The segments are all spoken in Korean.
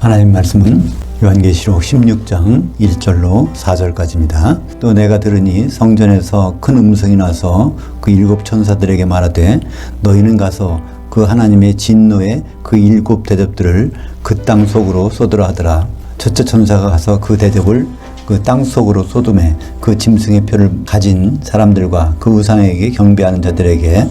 하나님 말씀은 요한계시록 16장 1절로 4절까지입니다. 또 내가 들으니 성전에서 큰 음성이 나서 그 일곱 천사들에게 말하되 너희는 가서 그 하나님의 진노의 그 일곱 대접들을 그 땅 속으로 쏟으라 하더라. 첫째 천사가 가서 그 대접을 그 땅 속으로 쏟음에 그 짐승의 표를 가진 사람들과 그 우상에게 경배하는 자들에게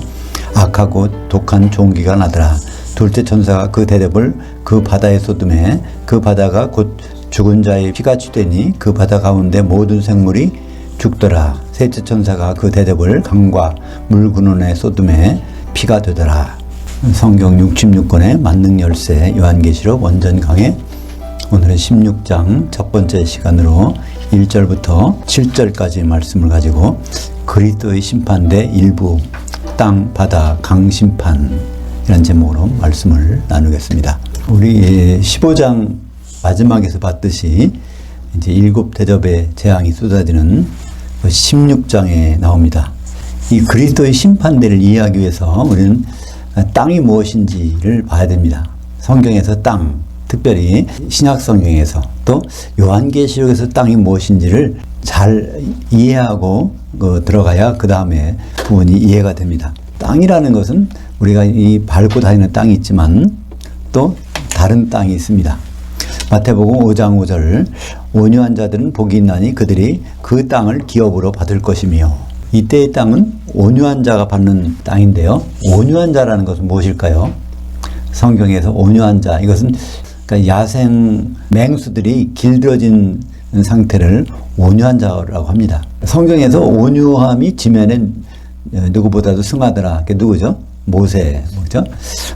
악하고 독한 종기가 나더라. 둘째 천사가 그 대접을 그 바다에 쏟음에 그 바다가 곧 죽은 자의 피같이 되니 그 바다 가운데 모든 생물이 죽더라. 셋째 천사가 그 대접을 강과 물 근원에 쏟음에 피가 되더라. 성경 66권의 만능 열쇠 요한계시록 원전 강해, 오늘은 16장 첫 번째 시간으로 1절부터 7절까지 말씀을 가지고 그리스도의 심판대 일부 땅, 바다, 강 심판 이런 제목으로 말씀을 나누겠습니다. 우리 15장 마지막에서 봤듯이 이제 일곱 대접의 재앙이 쏟아지는 16장에 나옵니다. 이 그리스도의 심판대를 이해하기 위해서 우리는 땅이 무엇인지를 봐야 됩니다. 성경에서 땅, 특별히 신약 성경에서 또 요한계시록에서 땅이 무엇인지를 잘 이해하고 들어가야 그 다음에 부분이 이해가 됩니다. 땅이라는 것은 우리가 이 밟고 다니는 땅이 있지만 또 다른 땅이 있습니다. 마태복음 5장 5절 온유한 자들은 복이 있나니 그들이 그 땅을 기업으로 받을 것이며, 이때의 땅은 온유한 자가 받는 땅인데요. 온유한 자라는 것은 무엇일까요? 성경에서 온유한 자, 이것은 그러니까 야생 맹수들이 길들여진 상태를 온유한 자라고 합니다. 성경에서 온유함이 지면에 누구보다도 승하더라. 그게 누구죠? 모세. 뭐죠?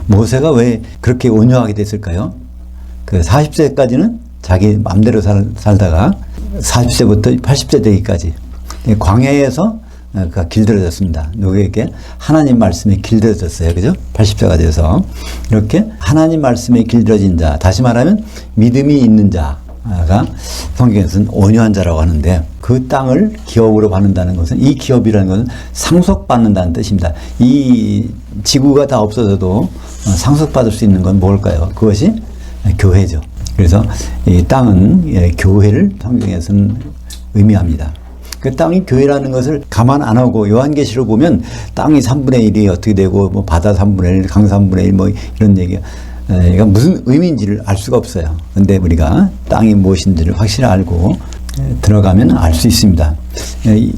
모세가 왜 그렇게 온유하게 됐을까요? 그 40세까지는 자기 맘대로 살다가 40세부터 80세 되기까지 광야에서 길들여졌습니다. 누구에게? 하나님 말씀에 길들여졌어요. 그죠? 80세가 돼서. 이렇게 하나님 말씀에 길들여진 자, 다시 말하면 믿음이 있는 자가 성경에서는 온유한 자라고 하는데, 그 땅을 기업으로 받는다는 것은, 이 기업이라는 것은 상속받는다는 뜻입니다. 이 지구가 다 없어져도 상속받을 수 있는 건 뭘까요? 그것이 교회죠. 그래서 이 땅은 교회를 성경에서는 의미합니다. 그 땅이 교회라는 것을 감안 안 하고 요한계시록 보면 땅이 3분의 1이 어떻게 되고 뭐 바다 3분의 1, 강 3분의 1 뭐 이런 얘기가 무슨 의미인지를 알 수가 없어요. 근데 우리가 땅이 무엇인지를 확실히 알고 들어가면 알 수 있습니다.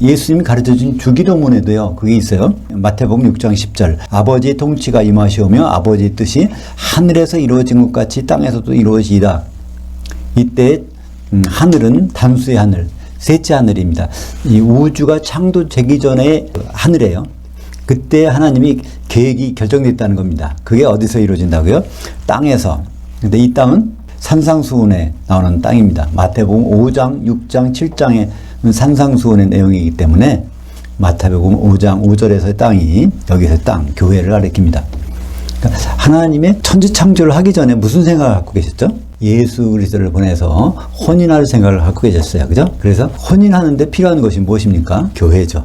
예수님이 가르쳐준 주기도문에도요, 그게 있어요. 마태복음 6장 10절 아버지의 통치가 임하시오며 아버지의 뜻이 하늘에서 이루어진 것 같이 땅에서도 이루어지이다. 이때 하늘은 단수의 하늘, 셋째 하늘입니다. 이 우주가 창조되기 전에 하늘이에요. 그때 하나님이 계획이 결정됐다는 겁니다. 그게 어디서 이루어진다고요? 땅에서. 근데 이 땅은 산상수훈에 나오는 땅입니다. 마태복음 5장, 6장, 7장의 산상수훈의 내용이기 때문에 마태복음 5장 5절에서의 땅이 여기서 땅, 교회를 가리킵니다. 그러니까 하나님의 천지창조를 하기 전에 무슨 생각을 갖고 계셨죠? 예수 그리스도를 보내서 혼인할 생각을 갖고 계셨어요. 그죠? 그래서 혼인하는데 필요한 것이 무엇입니까? 교회죠.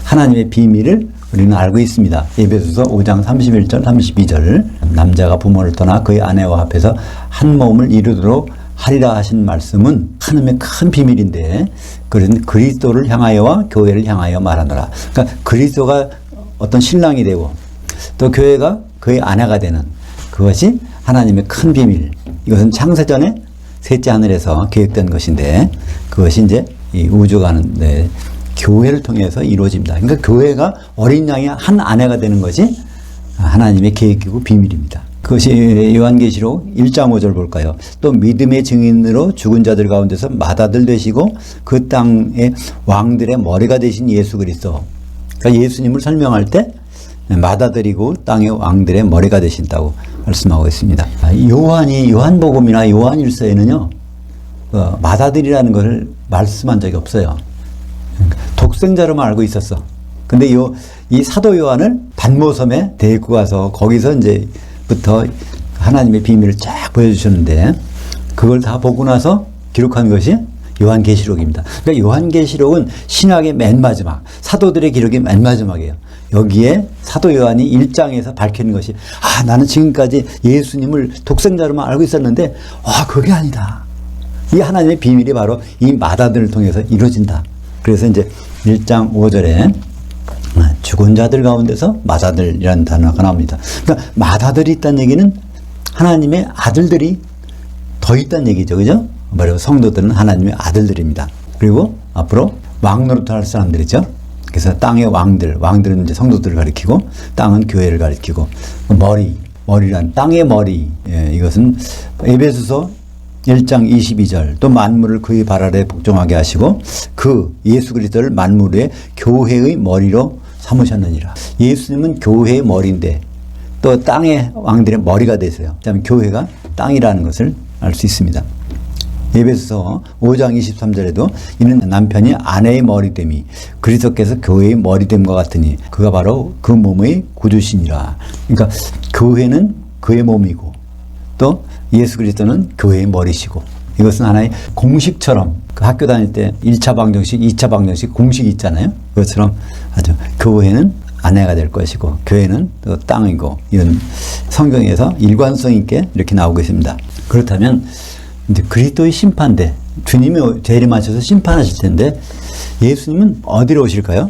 하나님의 비밀을 우리는 알고 있습니다. 에베소서 5장 31절, 32절 남자가 부모를 떠나 그의 아내와 합해서 한 몸을 이루도록 하리라 하신 말씀은 하나님의 큰 비밀인데, 그런 그리스도를 향하여와 교회를 향하여 말하노라. 그러니까 그리스도가 어떤 신랑이 되고 또 교회가 그의 아내가 되는 그것이 하나님의 큰 비밀. 이것은 창세전에 셋째 하늘에서 계획된 것인데, 그것이 이제 이 우주가 하는데 교회를 통해서 이루어집니다. 그러니까 교회가 어린 양의 한 아내가 되는 것이 하나님의 계획이고 비밀입니다. 그것이 요한계시록 1장 5절 볼까요? 또 믿음의 증인으로 죽은 자들 가운데서 맏아들 되시고 그 땅의 왕들의 머리가 되신 예수 그리스도. 그러니까 예수님을 설명할 때 맏아들이고 땅의 왕들의 머리가 되신다고 말씀하고 있습니다. 요한복음이나 요한일서에는요, 맏아들이라는 것을 말씀한 적이 없어요. 독생자로만 알고 있었어. 근데 이 사도 요한을 반모섬에 데리고 가서 거기서 이제부터 하나님의 비밀을 쫙 보여주셨는데, 그걸 다 보고 나서 기록한 것이 요한계시록입니다. 그러니까 요한계시록은 신약의 맨 마지막, 사도들의 기록이 맨 마지막이에요. 여기에 사도 요한이 1장에서 밝히는 것이 나는 지금까지 예수님을 독생자로만 알고 있었는데 그게 아니다. 이 하나님의 비밀이 바로 이 마다들을 통해서 이루어진다. 그래서 이제 1장 5절에 죽은 자들 가운데서 마다들이라는 단어가 나옵니다. 그러니까 마다들이 있다는 얘기는 하나님의 아들들이 더 있다는 얘기죠. 그죠? 바로 성도들은 하나님의 아들들입니다. 그리고 앞으로 왕노릇 할 사람들이죠. 그래서 땅의 왕들은 이제 성도들을 가리키고 땅은 교회를 가리키고 머리란 땅의 머리. 이것은 에베소서 1장 22절 또 만물을 그의 발 아래 복종하게 하시고 그 예수 그리스도를 만물의 교회의 머리로 삼으셨느니라. 예수님은 교회의 머리인데 또 땅의 왕들의 머리가 되세요. 그다음에 교회가 땅이라는 것을 알 수 있습니다. 에베소서 5장 23절에도 이는 남편이 아내의 머리됨이 그리스도께서 교회의 머리됨과 같으니 그가 바로 그 몸의 구주시니라. 그러니까 교회는 그의 몸이고 또 예수 그리스도는 교회의 머리시고 이것은 하나의 공식처럼 그 학교 다닐 때 1차 방정식, 2차 방정식 공식이 있잖아요. 그것처럼 아주 교회는 아내가 될 것이고 교회는 또 땅이고 이런 성경에서 일관성 있게 이렇게 나오고 있습니다. 그렇다면 이제 그리스도의 심판대 주님이 재림하셔서 심판하실 텐데 예수님은 어디로 오실까요?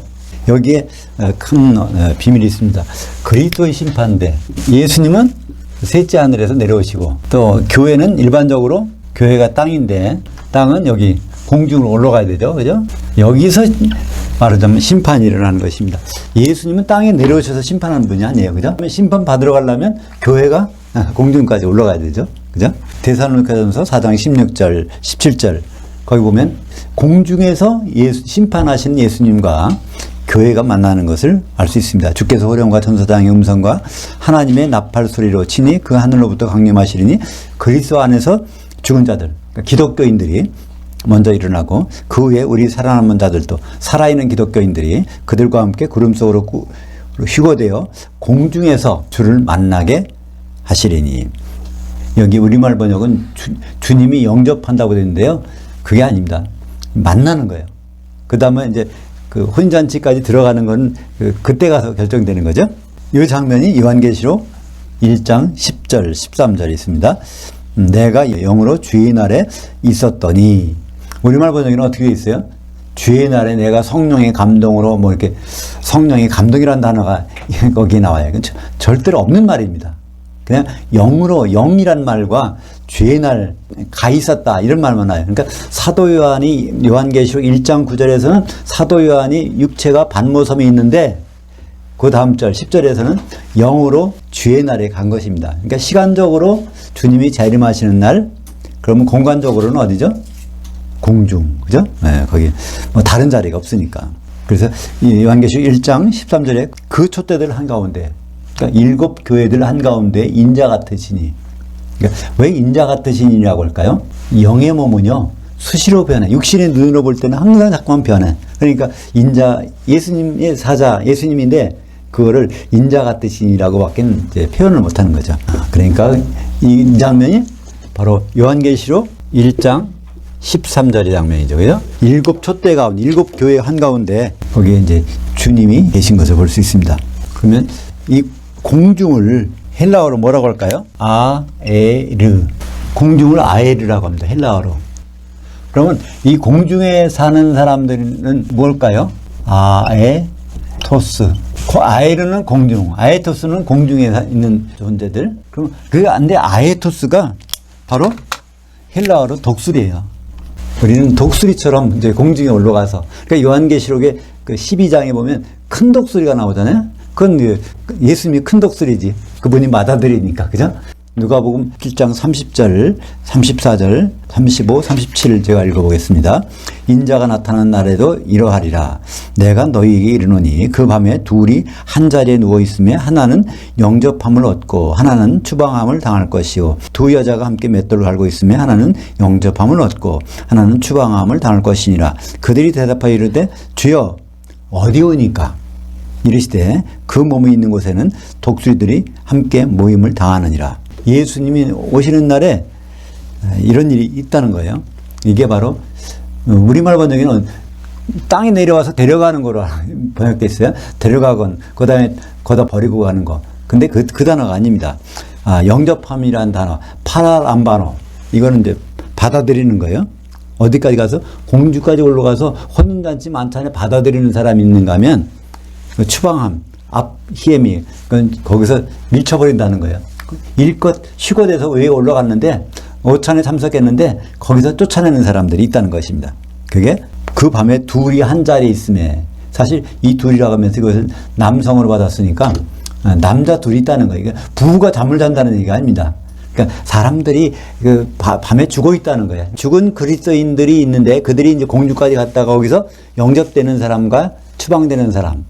여기에 큰 비밀이 있습니다. 그리스도의 심판대 예수님은 셋째 하늘에서 내려오시고 또 교회는 일반적으로 교회가 땅인데 땅은 여기 공중으로 올라가야 되죠. 그죠? 여기서 말하자면 심판이 일어나는 것입니다. 예수님은 땅에 내려오셔서 심판하는 분이 아니에요. 그죠? 심판 받으러 가려면 교회가 공중까지 올라가야 되죠. 그죠? 데살로니가전서 4장 16절, 17절 거기 보면 공중에서 심판하신 예수님과 교회가 만나는 것을 알 수 있습니다. 주께서 호령과 천사장의 음성과 하나님의 나팔 소리로 치니 그 하늘로부터 강림하시리니 그리스도 안에서 죽은 자들, 그러니까 기독교인들이 먼저 일어나고 그 후에 우리 살아남은 자들도 살아있는 기독교인들이 그들과 함께 구름 속으로 휴거되어 공중에서 주를 만나게 하시리니. 여기 우리말 번역은 주님이 영접한다고 되는데요. 그게 아닙니다. 만나는 거예요. 그 다음에 이제 그 혼잔치까지 들어가는 건 그때 가서 결정되는 거죠. 이 장면이 요한계시록 1장 10절, 13절에 있습니다. 내가 영으로 주의 날에 있었더니 우리말 번역에는 어떻게 있어요? 주의 날에 내가 성령의 감동으로 뭐 이렇게 성령의 감동이라는 단어가 거기에 나와요. 절대로 없는 말입니다. 그냥 영으로 영이란 말과 주의 날 가 있었다 이런 말만 나요. 그러니까 사도 요한이 요한계시록 1장 9절에서는 사도 요한이 육체가 반모섬에 있는데 그 다음 절 10절에서는 영으로 주의 날에 간 것입니다. 그러니까 시간적으로 주님이 재림하시는 날 그러면 공간적으로는 어디죠? 공중. 그죠? 네, 거기 뭐 다른 자리가 없으니까. 그래서 이 요한계시록 1장 13절에 그 촛대들 한가운데 그러니까 7 교회들 한가운데 인자 같으시니. 그러니까 왜 인자 같으시니라고 할까요? 영의 몸은요 수시로 변해. 육신의 눈으로 볼 때는 항상 자꾸만 변해. 그러니까 인자 예수님의 사자 예수님인데 그거를 인자 같으시니라고밖에 이제 표현을 못하는 거죠. 그러니까 이 장면이 바로 요한계시록 1장 13절의 장면이죠. 그죠? 7 촛대 가운데 7 교회 한가운데 거기에 이제 주님이 계신 것을 볼 수 있습니다. 그러면 이 공중을 헬라어로 뭐라고 할까요? 아에르. 공중을 아에르라고 합니다. 헬라어로. 그러면 이 공중에 사는 사람들은 뭘까요? 아에토스. 아에르는 공중, 아에토스는 공중에 있는 존재들. 그럼 근데 아에토스가 바로 헬라어로 독수리예요. 우리는 독수리처럼 이제 공중에 올라가서, 그러니까 요한계시록의 그 12장에 보면 큰 독수리가 나오잖아요. 그건 예수님이 큰 독수리지. 그분이 맏아들이니까, 그죠? 누가복음 7장 30절, 34절, 35, 37 제가 읽어보겠습니다. 인자가 나타난 날에도 이러하리라. 내가 너희에게 이르노니 그 밤에 둘이 한 자리에 누워 있으며 하나는 영접함을 얻고 하나는 추방함을 당할 것이요 두 여자가 함께 맷돌을 갈고 있으며 하나는 영접함을 얻고 하나는 추방함을 당할 것이니라. 그들이 대답하여 이르되 주여 어디 오니까? 이르시되 그 몸이 있는 곳에는 독수리들이 함께 모임을 당하느니라. 예수님이 오시는 날에 이런 일이 있다는 거예요. 이게 바로 우리말 번역에는 땅에 내려와서 데려가는 거로 번역돼 있어요. 데려가건, 그 다음에 거다 버리고 가는 거. 근데 그 단어가 아닙니다. 영접함이라는 단어, 파랄암바노. 이거는 이제 받아들이는 거예요. 어디까지 가서? 공주까지 올라가서 혼인잔치 만찬에 받아들이는 사람이 있는가 하면, 그 추방함, 히에미, 그건 거기서 밀쳐버린다는 거예요. 일껏 휴거돼서 위에 올라갔는데, 오찬에 참석했는데, 거기서 쫓아내는 사람들이 있다는 것입니다. 그게 그 밤에 둘이 한 자리에 있음에, 사실 이 둘이라고 하면서 이것을 남성으로 받았으니까, 남자 둘이 있다는 거예요. 부부가 잠을 잔다는 얘기가 아닙니다. 그러니까 사람들이 그 밤에 죽어 있다는 거예요. 죽은 그리스도인들이 있는데 그들이 이제 공주까지 갔다가 거기서 영접되는 사람과 추방되는 사람.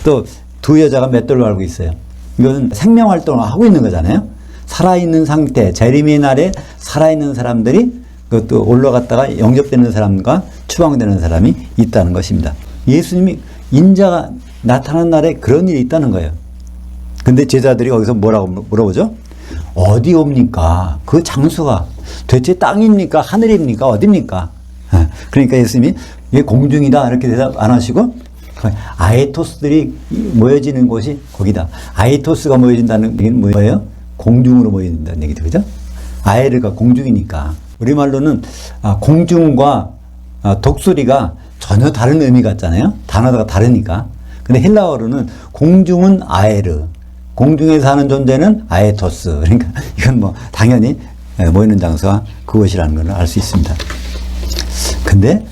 또 두 여자가 맷돌로 알고 있어요. 이것은 생명 활동을 하고 있는 거잖아요. 살아있는 상태, 재림의 날에 살아있는 사람들이 그것도 올라갔다가 영접되는 사람과 추방되는 사람이 있다는 것입니다. 예수님이 인자가 나타난 날에 그런 일이 있다는 거예요. 근데 제자들이 거기서 뭐라고 물어보죠? 어디 옵니까? 그 장소가 대체 땅입니까? 하늘입니까? 어디입니까? 그러니까 예수님이 이게 공중이다 이렇게 대답 안 하시고 아에토스들이 모여지는 곳이 거기다. 아에토스가 모여진다는 얘기는 뭐예요? 공중으로 모여진다는 얘기죠. 그죠? 아에르가 공중이니까. 우리말로는 공중과 독수리가 전혀 다른 의미 같잖아요. 단어가 다르니까. 근데 헬라어로는 공중은 아에르, 공중에 사는 존재는 아에토스. 그러니까 이건 뭐 당연히 모이는 장소가 그것이라는 걸 알 수 있습니다. 근데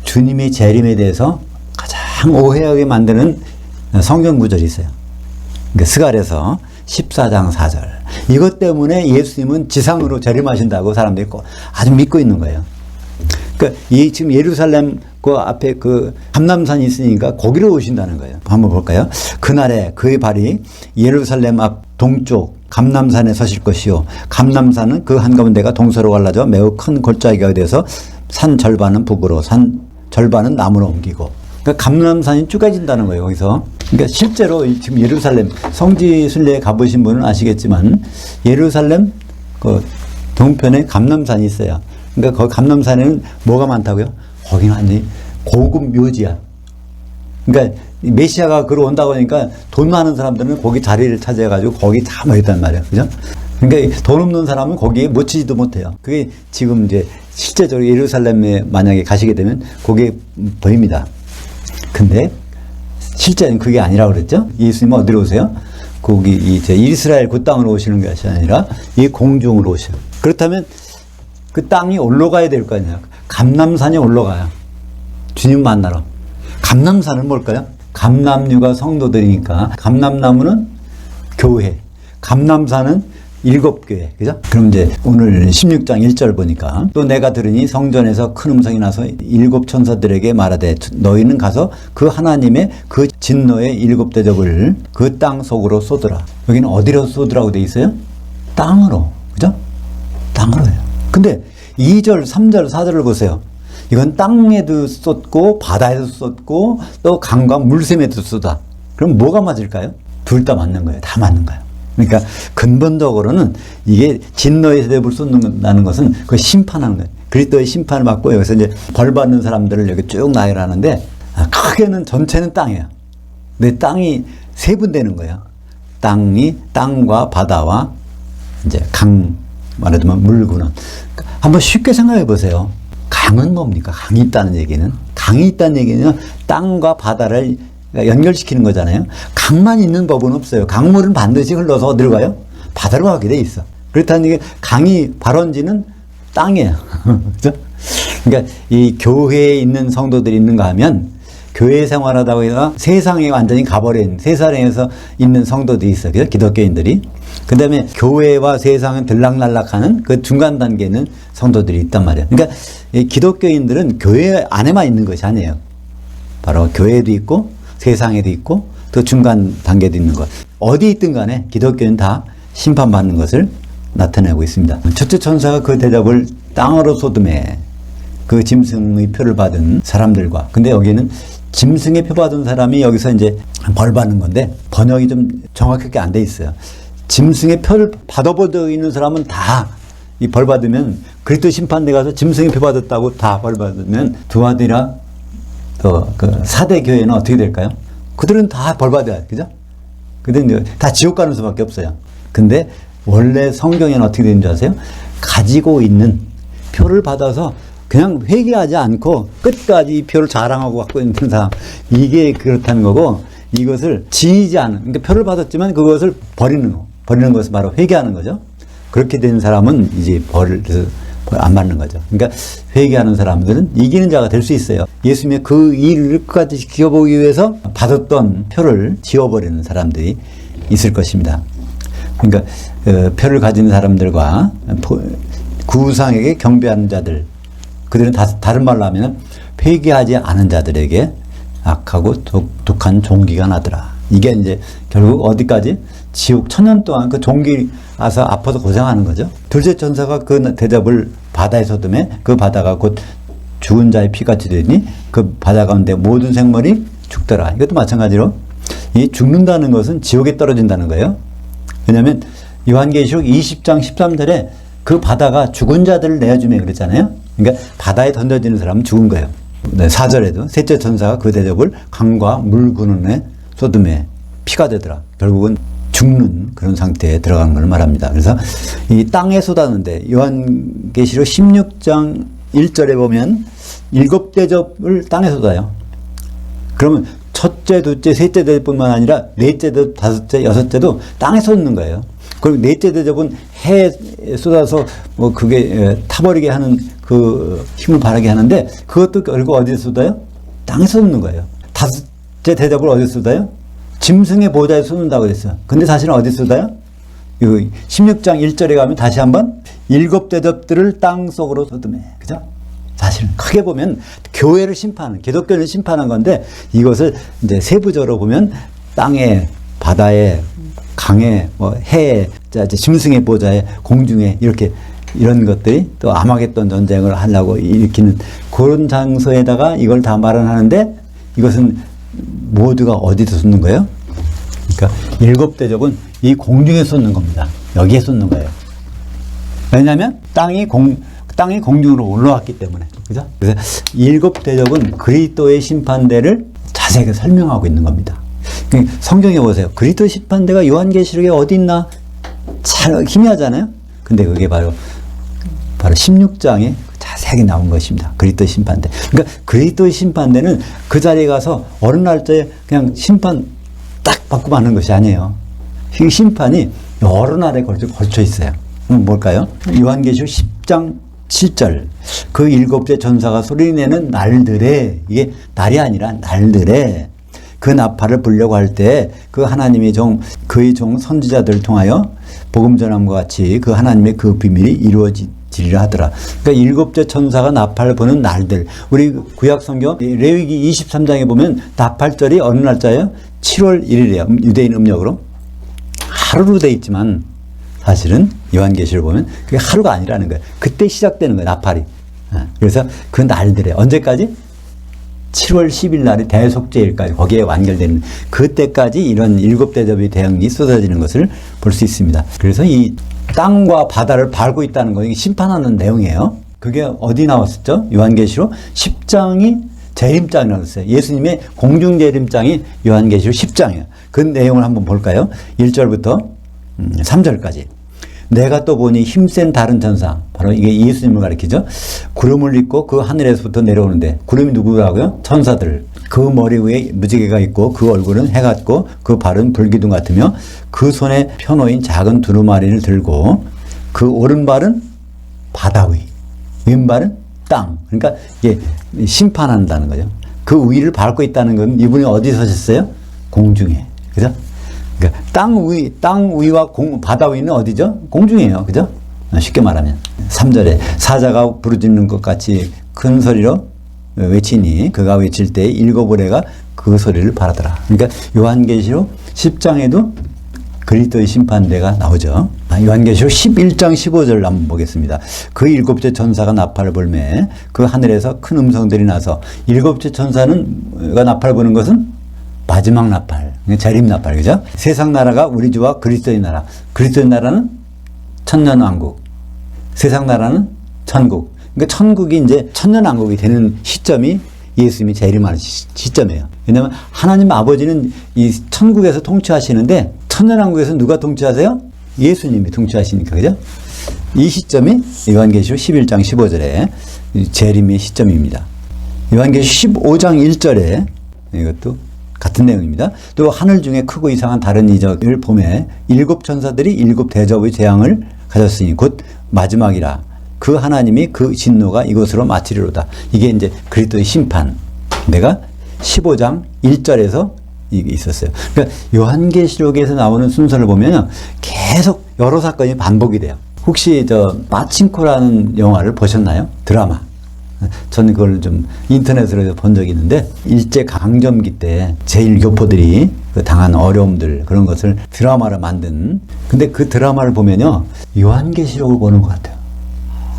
주님의 재림에 대해서 가장 오해하게 만드는 성경 구절이 있어요. 그러니까 스갈에서 14장 4절. 이것 때문에 예수님은 지상으로 재림하신다고 사람들이 아주 믿고 있는 거예요. 그러니까 이 지금 예루살렘 그 앞에 그 감람산이 있으니까 거기로 오신다는 거예요. 한번 볼까요? 그날에 그의 발이 예루살렘 앞 동쪽 감람산에 서실 것이요. 감람산은 그 한가운데가 동서로 갈라져 매우 큰 골짜기가 돼서 산 절반은 북으로, 산 절반은 남으로 옮기고. 그러니까 감람산이 쪼개진다는 거예요. 거기서. 그러니까 실제로 지금 예루살렘 성지 순례에 가보신 분은 아시겠지만 예루살렘 그 동편에 감람산이 있어요. 그러니까 그 감람산에는 뭐가 많다고요? 거기는 완전히 고급 묘지야. 그러니까 메시아가 그러 온다고 하니까 돈 많은 사람들은 거기 자리를 차지해가지고 거기 다 모였단 말이에요. 그죠? 그러니까 돈 없는 사람은 거기에 묻히지도 못해요. 그게 지금 이제 실제적으로 예루살렘에 만약에 가시게 되면 그게 보입니다. 근데 실제는 그게 아니라고 그랬죠? 예수님은 어디로 오세요? 거기 이제 이스라엘 그 땅으로 오시는 것이 아니라 이 공중으로 오셔요. 그렇다면 그 땅이 올라가야 될 거 아니야. 감람산에 올라가요. 주님 만나러. 감람산은 뭘까요? 감람류가 성도들이니까 감람나무는 교회, 감람산은 7교회. 그죠? 그럼 이제 오늘 16장 1절 보니까 또 내가 들으니 성전에서 큰 음성이 나서 7 천사들에게 말하되 너희는 가서 그 하나님의 그 진노의 7 대접을 그 땅 속으로 쏟으라. 여기는 어디로 쏟으라고 돼 있어요? 땅으로. 그죠? 땅으로요. 근데 2절, 3절, 4절을 보세요. 이건 땅에도 쏟고 바다에도 쏟고 또 강과 물샘에도 쏟아. 그럼 뭐가 맞을까요? 둘 다 맞는 거예요. 다 맞는 거예요. 그러니까 근본적으로는 이게 진노의 대접을 쏟는다는 것은 그 심판하는 거예요. 그리스도의 심판을 받고 여기서 이제 벌 받는 사람들을 여기 쭉 나열하는데 크게는 전체는 땅이에요. 근데 땅이 세분되는 거예요. 땅과 바다와 이제 강, 말하자면 물구는. 한번 쉽게 생각해 보세요. 강은 뭡니까? 강이 있다는 얘기는. 강이 있다는 얘기는 땅과 바다를 연결시키는 거잖아요. 강만 있는 법은 없어요. 강물은 반드시 흘러서 어디로 가요? 바다로 가게 돼 있어. 그렇다는 얘기 강이 발원지는 땅이에요. 그죠? 그러니까 이 교회에 있는 성도들이 있는가 하면 교회 생활하다 보니까 세상에 완전히 가버린 세상에서 있는 성도들이 있어요. 그죠? 기독교인들이. 그 다음에 교회와 세상은 들락날락하는 그 중간 단계에 있는 성도들이 있단 말이에요. 그러니까 이 기독교인들은 교회 안에만 있는 것이 아니에요. 바로 교회도 있고 세상에도 있고 또 중간 단계도 있는 것. 어디 있든 간에 기독교는 다 심판받는 것을 나타내고 있습니다. 첫째 천사가 그 대접을 땅으로 쏟음에 그 짐승의 표를 받은 사람들과, 근데 여기는 짐승의 표 받은 사람이 여기서 이제 벌 받는 건데 번역이 좀 정확하게 안 돼 있어요. 짐승의 표를 받아보고 있는 사람은 다 이 벌 받으면 그리스도 심판대 가서 짐승의 표 받았다고 다 벌 받으면 두 아들이라 또 그 4대 교회는 어떻게 될까요? 그들은 다 벌받아야, 그죠? 그들은 다 지옥 가는 수밖에 없어요. 근데 원래 성경에는 어떻게 되는 줄 아세요? 가지고 있는 표를 받아서 그냥 회개하지 않고 끝까지 이 표를 자랑하고 갖고 있는 사람, 이게 그렇다는 거고, 이것을 지이지 않은, 그러니까 표를 받았지만 그것을 버리는 것을 바로 회개하는 거죠. 그렇게 된 사람은 이제 벌을 안 맞는 거죠. 그러니까 회개하는 사람들은 이기는 자가 될 수 있어요. 예수님의 그 일을 끝까지 지켜보기 위해서 받았던 표를 지워버리는 사람들이 있을 것입니다. 그러니까 표를 가진 사람들과 구상에게 경배하는 자들, 그들은 다른 말로 하면 회개하지 않은 자들에게 악하고 독한 종기가 나더라. 이게 이제 결국 어디까지? 지옥 1000년 동안 그 종기 와서 아파서 고생하는 거죠. 둘째 천사가 그 대접을 바다에 쏟음에 그 바다가 곧 죽은 자의 피같이 되니 그 바다 가운데 모든 생물이 죽더라. 이것도 마찬가지로 이 죽는다는 것은 지옥에 떨어진다는 거예요. 왜냐하면 요한계시록 20장 13절에 그 바다가 죽은 자들을 내어주며 그랬잖아요. 그러니까 바다에 던져지는 사람은 죽은 거예요. 4절에도 셋째 천사가 그 대접을 강과 물 근원에 쏟음에 피가 되더라. 결국은 죽는 그런 상태에 들어가는 걸 말합니다. 그래서 이 땅에 쏟았는데 요한계시록 16장 1절에 보면 7대접을 땅에 쏟아요. 그러면 첫째, 둘째, 셋째 대접뿐만 아니라 넷째 대접, 다섯째, 여섯째도 땅에 쏟는 거예요. 그리고 넷째 대접은 해에 쏟아서 뭐 그게 타버리게 하는 그 힘을 발하게 하는데 그것도 결국 어디에 쏟아요? 땅에 쏟는 거예요. 다섯째 대접을 어디에 쏟아요? 짐승의 보좌에 쏟는다고 그랬어요. 근데 사실은 어디 쏟아요? 16장 1절에 가면 다시 한번 7대접들을 땅 속으로 쏟음해. 그죠? 사실은 크게 보면 교회를 심판하는, 기독교를 심판한 건데 이것을 이제 세부적으로 보면 땅에, 바다에, 강에, 뭐 해에, 짐승의 보좌에, 공중에 이렇게 이런 것들이 또 아마겟돈 전쟁을 하려고 일으키는 그런 장소에다가 이걸 다 마련하는데 이것은 모두가 어디서 쏟는 거예요? 그러니까 7대접은 이 공중에 쏟는 겁니다. 여기에 쏟는 거예요. 왜냐하면 땅이 공중으로 올라왔기 때문에. 그죠? 그래서 7대접은 그리스도의 심판대를 자세하게 설명하고 있는 겁니다. 성경에 보세요. 그리스도 심판대가 요한계시록에 어디 있나? 잘 희미하잖아요? 근데 그게 바로 16장에 자세하게 나온 것입니다. 그리스도 심판대. 그러니까 그리스도 심판대는 그 자리에 가서 어느 날짜에 그냥 심판 딱 받고 마는 것이 아니에요. 이 심판이 여러 날에 걸쳐 있어요. 뭘까요? 요한계시록 10장 7절. 그 7째 전사가 소리내는 날들에, 이게 날이 아니라 날들에 그 나팔을 불려고 할 때 그 하나님의 그의 종 선지자들을 통하여 복음 전함과 같이 그 하나님의 그 비밀이 이루어지리라 하더라. 그러니까 7째 천사가 나팔을 부는 날들. 우리 구약 성경 레위기 23장에 보면 나팔절이 어느 날짜예요? 7월 1일이에요. 유대인 음력으로. 하루로 돼 있지만 사실은 요한계시를 보면 그게 하루가 아니라는 거예요. 그때 시작되는 거예요. 나팔이. 그래서 그 날들에 언제까지? 7월 10일 날이 대속죄일까지 거기에 완결되는 그때까지 이런 7대접의 대형이 쏟아지는 것을 볼 수 있습니다. 그래서 이 땅과 바다를 밟고 있다는 거, 이게 심판하는 내용이에요. 그게 어디 나왔었죠? 요한계시록 10장이 재림장이라고 했어요. 예수님의 공중 재림장이 요한계시록 10장이에요. 그 내용을 한번 볼까요? 1절부터 3절까지. 내가 또 보니 힘센 다른 천사, 바로 이게 예수님을 가리키죠. 구름을 입고 그 하늘에서부터 내려오는데, 구름이 누구라고요? 천사들. 그 머리 위에 무지개가 있고 그 얼굴은 해 같고 그 발은 불기둥 같으며 그 손에 펴놓인 작은 두루마리를 들고 그 오른발은 바다 위, 왼발은 땅. 그러니까 이게 심판한다는 거죠. 그 위를 밟고 있다는 건 이분이 어디 서셨어요? 공중에. 그죠? 그러니까 땅 위와 바다 위는 어디죠? 공중이에요. 그죠? 쉽게 말하면. 3절에 사자가 부르짖는 것 같이 큰 소리로 외치니 그가 외칠 때 7의뢰가 그 소리를 바라더라. 그러니까 요한계시록 10장에도 그리스도의 심판대가 나오죠. 요한계시록 11장 15절을 한번 보겠습니다. 그 7째 천사가 나팔을 불매 그 하늘에서 큰 음성들이 나서 7째 천사가 나팔을 부는 것은 마지막 나팔, 재림 나팔, 그죠? 세상 나라가 우리 주와 그리스도의 나라. 그리스도의 나라는 천년왕국. 세상 나라는 천국. 그러니까 천국이 이제 천년왕국이 되는 시점이 예수님이 재림하는 시점이에요. 왜냐하면 하나님 아버지는 이 천국에서 통치하시는데 천년왕국에서 누가 통치하세요? 예수님이 통치하시니까, 그죠? 이 시점이 요한계시록 11장 15절에 재림의 시점입니다. 요한계시록 15장 1절에 이것도 같은 내용입니다. 또 하늘 중에 크고 이상한 다른 이적을 보매 일곱 천사들이 일곱 대접의 재앙을 가졌으니 곧 마지막이라. 그 하나님이 그 진노가 이곳으로 마치리로다. 이게 이제 그리스도의 심판. 내가 15장 1절에서 이게 있었어요. 그러니까 요한계시록에서 나오는 순서를 보면 계속 여러 사건이 반복이 돼요. 혹시 마친코라는 영화를 보셨나요? 드라마. 저는 그걸 좀 인터넷으로 본 적이 있는데 일제 강점기 때 제1교포들이 당한 어려움들 그런 것을 드라마로 만든, 근데 그 드라마를 보면요 요한계시록을 보는 것 같아요.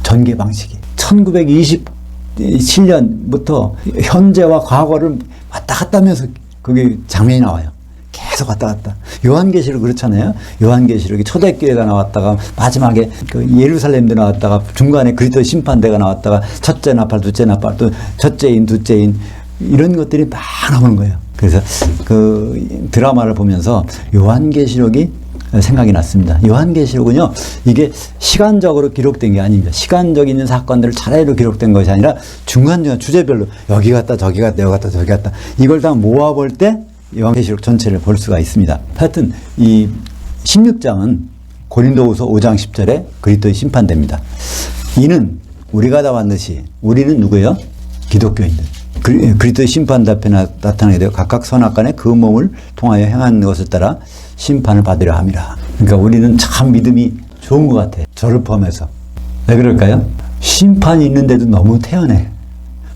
전개 방식이 1927년부터 현재와 과거를 왔다 갔다 하면서 그게 장면이 나와요. 계속 왔다 갔다. 요한계시록 그렇잖아요. 요한계시록이 초대교회가 나왔다가 마지막에 그 예루살렘도 나왔다가 중간에 그리스도 심판대가 나왔다가 첫째 나팔, 둘째 나팔, 또 첫째인, 둘째인 이런 것들이 막 나오는 거예요. 그래서 그 드라마를 보면서 요한계시록이 생각이 났습니다. 요한계시록은요, 이게 시간적으로 기록된 게 아닙니다. 시간적 있는 사건들을 차례로 기록된 것이 아니라 중간중간 주제별로 여기 갔다 저기 갔다 여기 갔다 저기 갔다 이걸 다 모아볼 때 요한계시록 전체를 볼 수가 있습니다. 하여튼 이 16장은 고린도후서 5장 10절에 그리스도의 심판됩니다. 이는 우리가 다 반드시, 우리는 누구예요? 기독교인들. 그리스도의 심판대 앞에 나타나게 되어 각각 선악간에 그 몸을 통하여 행한 것을 따라 심판을 받으려 함이라. 그러니까 우리는 참 믿음이 좋은 것 같아. 저를 포함해서. 왜 그럴까요? 심판이 있는데도 너무 태연해.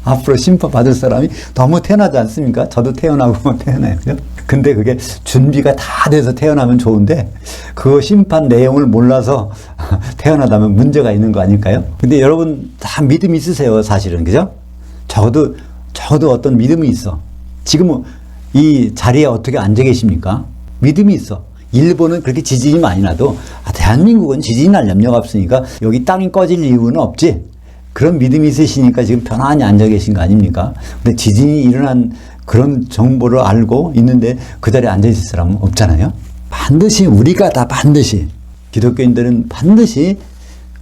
앞으로 심판받을 사람이 너무 태어나지 않습니까? 저도 태어나고 태어나요. 근데 그게 준비가 다 돼서 태어나면 좋은데 그 심판 내용을 몰라서 태어나다면 문제가 있는 거 아닐까요? 근데 여러분 다 믿음이 있으세요, 사실은. 그죠? 적어도 어떤 믿음이 있어. 지금 이 자리에 어떻게 앉아 계십니까? 믿음이 있어. 일본은 그렇게 지진이 많이 나도 대한민국은 지진이 날 염려가 없으니까 여기 땅이 꺼질 이유는 없지. 그런 믿음이 있으시니까 지금 편안히 앉아 계신 거 아닙니까? 근데 지진이 일어난 그런 정보를 알고 있는데 그 자리에 앉아 있을 사람은 없잖아요. 반드시 우리가 다 반드시 기독교인들은 반드시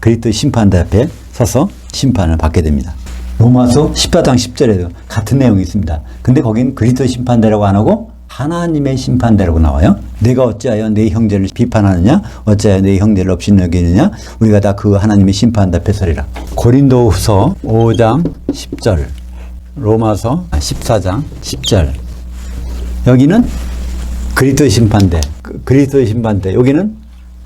그리스도의 심판대 앞에 서서 심판을 받게 됩니다. 로마서 14장 10절에도 같은 내용이 있습니다. 근데 거긴 그리스도의 심판대라고 안 하고 하나님의 심판대라고 나와요. 내가 어찌하여 내 형제를 비판하느냐? 어찌하여 내 형제를 없이 여기느냐? 우리가 다 그 하나님의 심판대 앞에 서리라. 고린도후서 5장 10절, 로마서 14장 10절. 여기는 그리스도의 심판대, 그리스도의 심판대. 여기는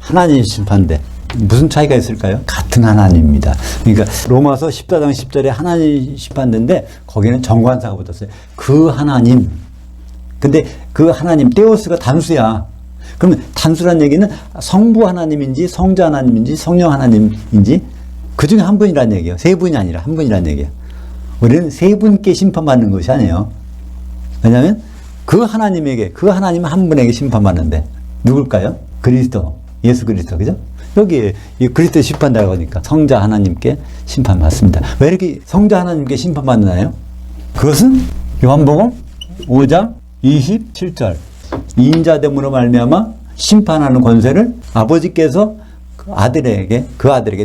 하나님의 심판대. 무슨 차이가 있을까요? 같은 하나님입니다. 그러니까 로마서 14장 10절에 하나님 심판대인데 거기는 정관사가 붙었어요. 그 하나님. 근데 그 하나님, 테오스가 단수야. 그러면 단수란 얘기는 성부 하나님인지 성자 하나님인지 성령 하나님인지 그 중에 한 분이란 얘기예요. 세 분이 아니라 한 분이란 얘기예요. 우리는 세 분께 심판받는 것이 아니에요. 왜냐하면 그 하나님에게, 그 하나님 한 분에게 심판받는데 누굴까요? 그리스도, 예수 그리스도, 그죠? 여기 그리스도의 심판다고 하니까 성자 하나님께 심판받습니다. 왜 이렇게 성자 하나님께 심판받나요? 그것은 요한복음 5장 27절 인자됨으로 말미암아 심판하는 권세를 아버지께서 그 아들에게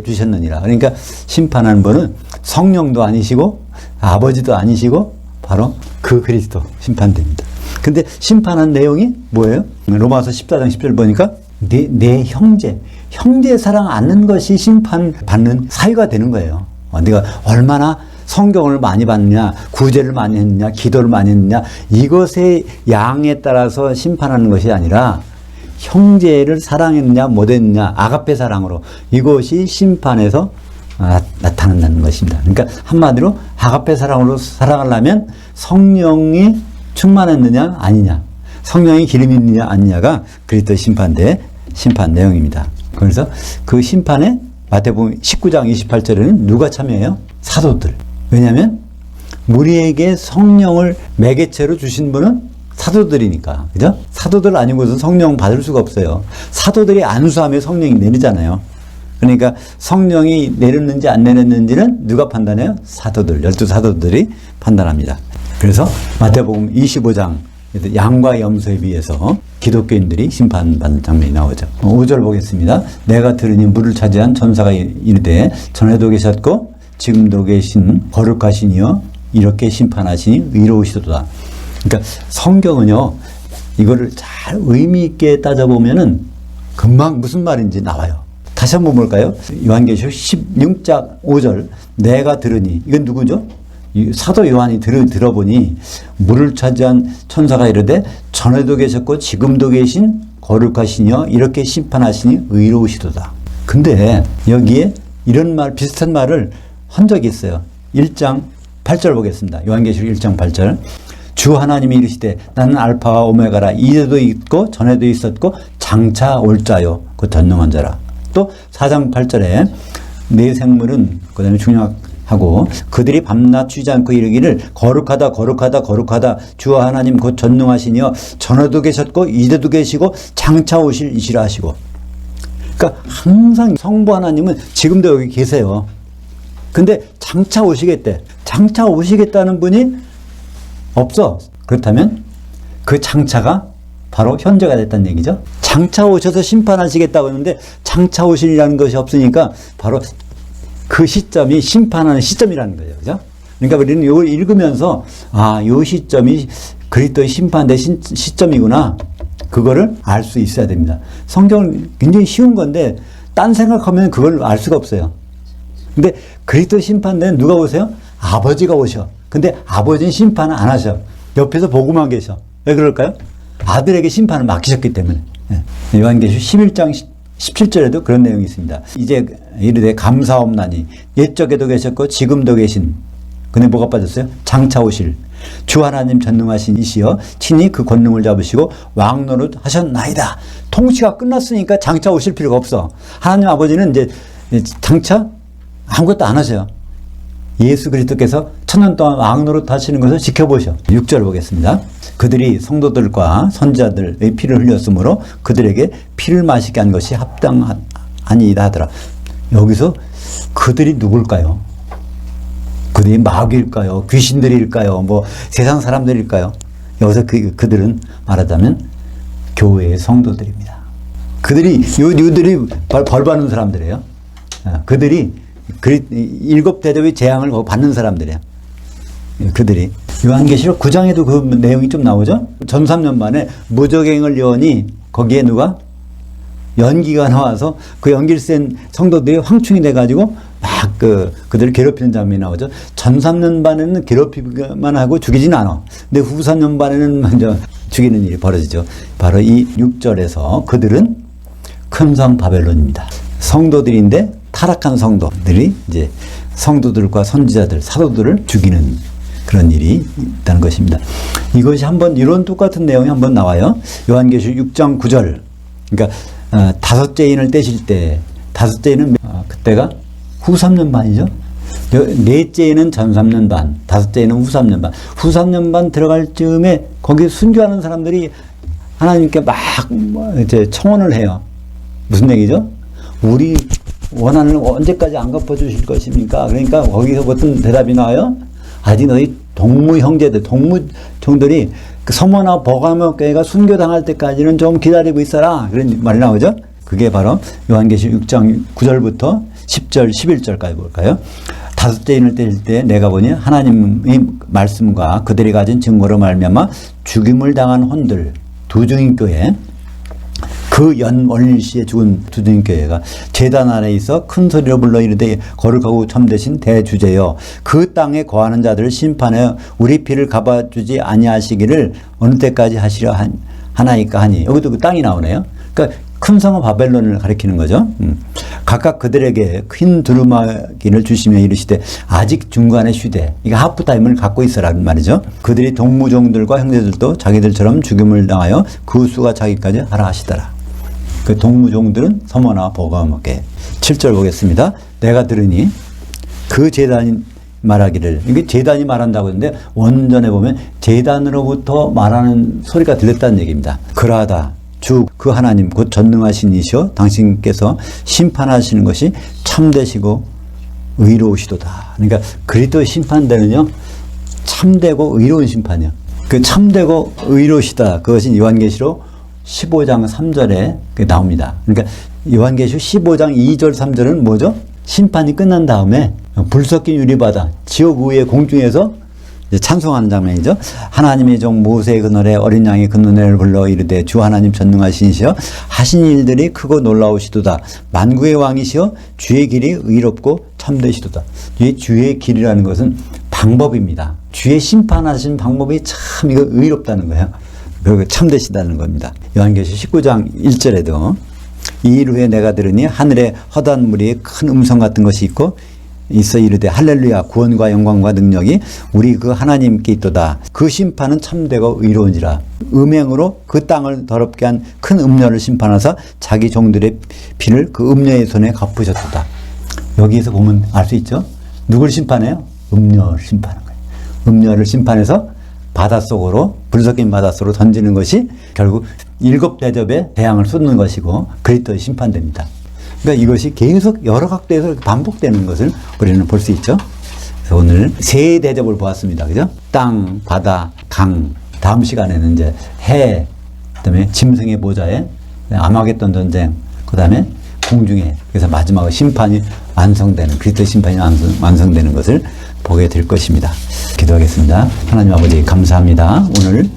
주셨느니라. 그러니까 심판하는 분은 성령도 아니시고 아버지도 아니시고 바로 그 그리스도 심판됩니다. 근데 심판한 내용이 뭐예요? 로마서 14장 10절 보니까 내 형제 사랑 않는 것이 심판받는 사유가 되는 거예요. 네가 얼마나 성경을 많이 봤느냐, 구제를 많이 했느냐, 기도를 많이 했느냐, 이것의 양에 따라서 심판하는 것이 아니라 형제를 사랑했느냐, 못했느냐, 아가페 사랑으로 이것이 심판에서 나타난다는 것입니다. 그러니까 한마디로 아가페 사랑으로 사랑하려면 성령이 충만했느냐, 아니냐, 성령의 기름이 있느냐, 아니냐가 그리스도의 심판대의 심판 내용입니다. 그래서 그 심판에 마태복음 19장 28절에는 누가 참여해요? 사도들. 왜냐하면 우리에게 성령을 매개체로 주신 분은 사도들이니까. 그죠? 사도들 아니고선 성령 받을 수가 없어요. 사도들이 안수하며 성령이 내리잖아요. 그러니까 성령이 내렸는지 안 내렸는지는 누가 판단해요? 사도들, 12 사도들이 판단합니다. 그래서 마태복음 25장 양과 염소에 비해서 기독교인들이 심판받는 장면이 나오죠. 5절 보겠습니다. 내가 들으니 물을 차지한 천사가 이르되 전에도 계셨고 지금도 계신 거룩하시니요 이렇게 심판하시니 의로우시도다. 그러니까 성경은요 이거를 잘 의미 있게 따져보면은 금방 무슨 말인지 나와요. 다시 한번 볼까요? 요한계시록 16장 5절 내가 들으니 이건 누구죠? 사도 요한이 들어보니 물을 차지한 천사가 이르되 전에도 계셨고 지금도 계신 거룩하시니요 이렇게 심판하시니 의로우시도다. 근데 여기에 이런 말 비슷한 말을 한 적이 있어요. 1장 8절 보겠습니다. 요한계시록 1장 8절 주 하나님이 이르시되 나는 알파와 오메가라 이제도 있고 전에도 있었고 장차 올 자요 그 전능한 자라. 또 4장 8절에 내 생물은 그 다음에 중요하고 그들이 밤낮 쉬지 않고 이르기를 거룩하다 거룩하다 거룩하다 주 하나님 곧 전능하시니여 전에도 계셨고 이제도 계시고 장차 오실 이시라 하시고. 그러니까 항상 성부 하나님은 지금도 여기 계세요. 근데 장차 오시겠대. 장차 오시겠다는 분이 없어. 그렇다면 그 장차가 바로 현재가 됐다는 얘기죠. 장차 오셔서 심판하시겠다고 하는데 장차 오시리라는 것이 없으니까 바로 그 시점이 심판하는 시점이라는 거예요. 그죠? 그러니까 우리는 이걸 읽으면서 아, 이 시점이 그리스도의 심판의 시점이구나. 그거를 알 수 있어야 됩니다. 성경은 굉장히 쉬운 건데 딴 생각하면 그걸 알 수가 없어요. 근데 그리스도 심판대는 누가 오세요? 아버지가 오셔. 근데 아버지는 심판을 안 하셔. 옆에서 보고만 계셔. 왜 그럴까요? 아들에게 심판을 맡기셨기 때문에. 요한계시록 11장 17절에도 그런 내용이 있습니다. 이제 이르되 감사옵나니 옛적에도 계셨고 지금도 계신 근데 뭐가 빠졌어요? 장차 오실 주 하나님 전능하신 이시여 친히 그 권능을 잡으시고 왕노릇 하셨나이다. 통치가 끝났으니까 장차 오실 필요가 없어. 하나님 아버지는 이제 장차 아무것도 안 하세요. 예수 그리스도께서 천년 동안 왕노릇 하시는 것을 지켜보셔. 6절 보겠습니다. 그들이 성도들과 선지자들의 피를 흘렸으므로 그들에게 피를 마시게 한 것이 합당하니이다 하더라. 여기서 그들이 누굴까요? 그들이 마귀일까요? 귀신들일까요? 뭐 세상 사람들일까요? 여기서 그들은 말하자면 교회의 성도들입니다. 그들이 요들이 벌 받는 사람들이에요. 그들이 일곱 대접의 재앙을 받는 사람들이에요. 그들이 요한계시록 9장에도 그 내용이 좀 나오죠. 전삼년반에 무적행을 여니 거기에 누가 연기가 나와서 그 연기를 센 성도들이 황충이 돼가지고 막 그들을 괴롭히는 장면이 나오죠. 전 3년반에는 괴롭히기만 하고 죽이진 않아. 근데 후 3년반에는 먼저 죽이는 일이 벌어지죠. 바로 이 6절에서 그들은 큰 성 바벨론입니다. 성도들인데 타락한 성도들이 이제 성도들과 선지자들, 사도들을 죽이는 그런 일이 있다는 것입니다. 이것이 한번 이런 똑같은 내용이 한번 나와요. 요한계시록 6장 9절. 그러니까 다섯째 인을 떼실 때 다섯째 인은 그때가 후 3년 반이죠. 넷째 인은 전 3년 반, 다섯째 인은 후 3년 반. 후 3년 반 들어갈 즈음에 거기 순교하는 사람들이 하나님께 막 이제 청원을 해요. 무슨 얘기죠? 우리 원한을 언제까지 안 갚아주실 것입니까? 그러니까 거기서 어떤 대답이 나와요? 아직 너희 동무 형제들, 동무종들이 그 서머나 버가모 교회가 순교당할 때까지는 좀 기다리고 있어라. 그런 말이 나오죠? 그게 바로 요한계시록 6장 9절부터 10절, 11절까지 볼까요? 다섯째 인을 뗄 때 내가 보니 하나님의 말씀과 그들이 가진 증거로 말미암아 죽임을 당한 혼들, 두중인교회, 그 원일시에 죽은 두중인교회가 제단 아래에 있어 큰 소리로 불러 이르되 거룩하고 참되신 대주제여 그 땅에 거하는 자들을 심판하여 우리 피를 갚아주지 아니하시기를 어느 때까지 하시려 하나이까 하니. 여기도 그 땅이 나오네요. 그러니까 큰 성은 바벨론을 가리키는 거죠. 각각 그들에게 흰 두루마기를 주시며 이르시되 아직 중간에 쉬되, 이게 하프타임을 갖고 있어라는 말이죠. 그들이 동무종들과 형제들도 자기들처럼 죽임을 당하여 그 수가 자기까지 하라 하시더라. 그 동무종들은 서머나 버가모께. 7절 보겠습니다. 내가 들으니 그 제단이 말하기를, 이게 제단이 말한다고 했는데 원전에 보면 제단으로부터 말하는 소리가 들렸다는 얘기입니다. 그러하다 주 그 하나님 곧 전능하신 이시여 당신께서 심판하시는 것이 참되시고 의로우시도다. 그러니까 그리스도의 심판대는요 참되고 의로운 심판이요. 그 참되고 의로시다. 그것이 요한계시록 15장 3절에 나옵니다. 그러니까 요한계시록 15장 2절 3절은 뭐죠? 심판이 끝난 다음에 불 섞인 유리바다 지옥 위의 공중에서 이제 찬송하는 장면이죠. 하나님의 종 모세의 그날에 어린 양의 그 노래를 불러 이르되 주 하나님 전능하신시여 하신 일들이 크고 놀라우시도다. 만국의 왕이시여 주의 길이 의롭고 참되시도다. 이 주의 길이라는 것은 방법입니다. 주의 심판하신 방법이 참 이거 의롭다는 거예요. 그리고 참되시다는 겁니다. 요한계시록 19장 1절에도 이 일 후에 내가 들으니 하늘에 허다한 무리에 큰 음성 같은 것이 있어 이르되 할렐루야 구원과 영광과 능력이 우리 그 하나님께 있도다. 그 심판은 참되고 의로운지라. 음행으로 그 땅을 더럽게 한 큰 음녀를 심판하사 자기 종들의 피를 그 음녀의 손에 갚으셨도다. 여기에서 보면 알 수 있죠. 누굴 심판해요? 음녀를 심판하는 거예요. 음녀를 심판해서 바닷속으로 불 섞인 바닷속으로 던지는 것이 결국 7대접의 재앙을 쏟는 것이고 그리스도의 심판됩니다. 그러니까 이것이 계속 여러 각도에서 반복되는 것을 우리는 볼 수 있죠. 그래서 오늘 세 대접을 보았습니다. 그죠? 땅, 바다, 강. 다음 시간에는 이제 해, 그다음에 짐승의 보좌에 아마겟돈 전쟁, 그다음에 공중에. 그래서 마지막으로 심판이 완성되는 그리스도의 심판이 완성되는 것을 보게 될 것입니다. 기도하겠습니다. 하나님 아버지 감사합니다. 오늘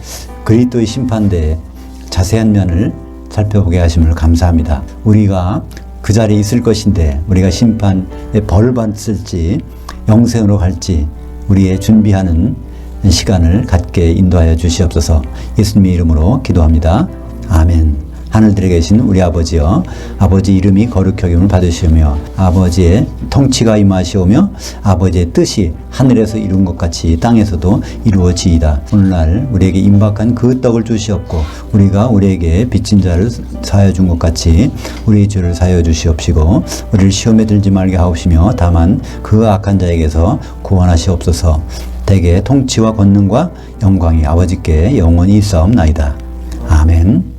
그리스도의 심판대의 자세한 면을 살펴보게 하심을 감사합니다. 우리가 그 자리에 있을 것인데 우리가 심판에 벌을 받을지 영생으로 갈지 우리의 준비하는 시간을 갖게 인도하여 주시옵소서. 예수님의 이름으로 기도합니다. 아멘. 하늘들에 계신 우리 아버지여, 아버지 이름이 거룩히 여김을 받으시오며 아버지의 통치가 임하시오며 아버지의 뜻이 하늘에서 이룬 것 같이 땅에서도 이루어지이다. 오늘날 우리에게 임박한 그 떡을 주시옵고 우리가 우리에게 빚진 자를 사하여 준 것 같이 우리의 죄를 사하여 주시옵시고 우리를 시험에 들지 말게 하옵시며 다만 그 악한 자에게서 구원하시옵소서. 대개 통치와 권능과 영광이 아버지께 영원히 있사옵나이다. 아멘.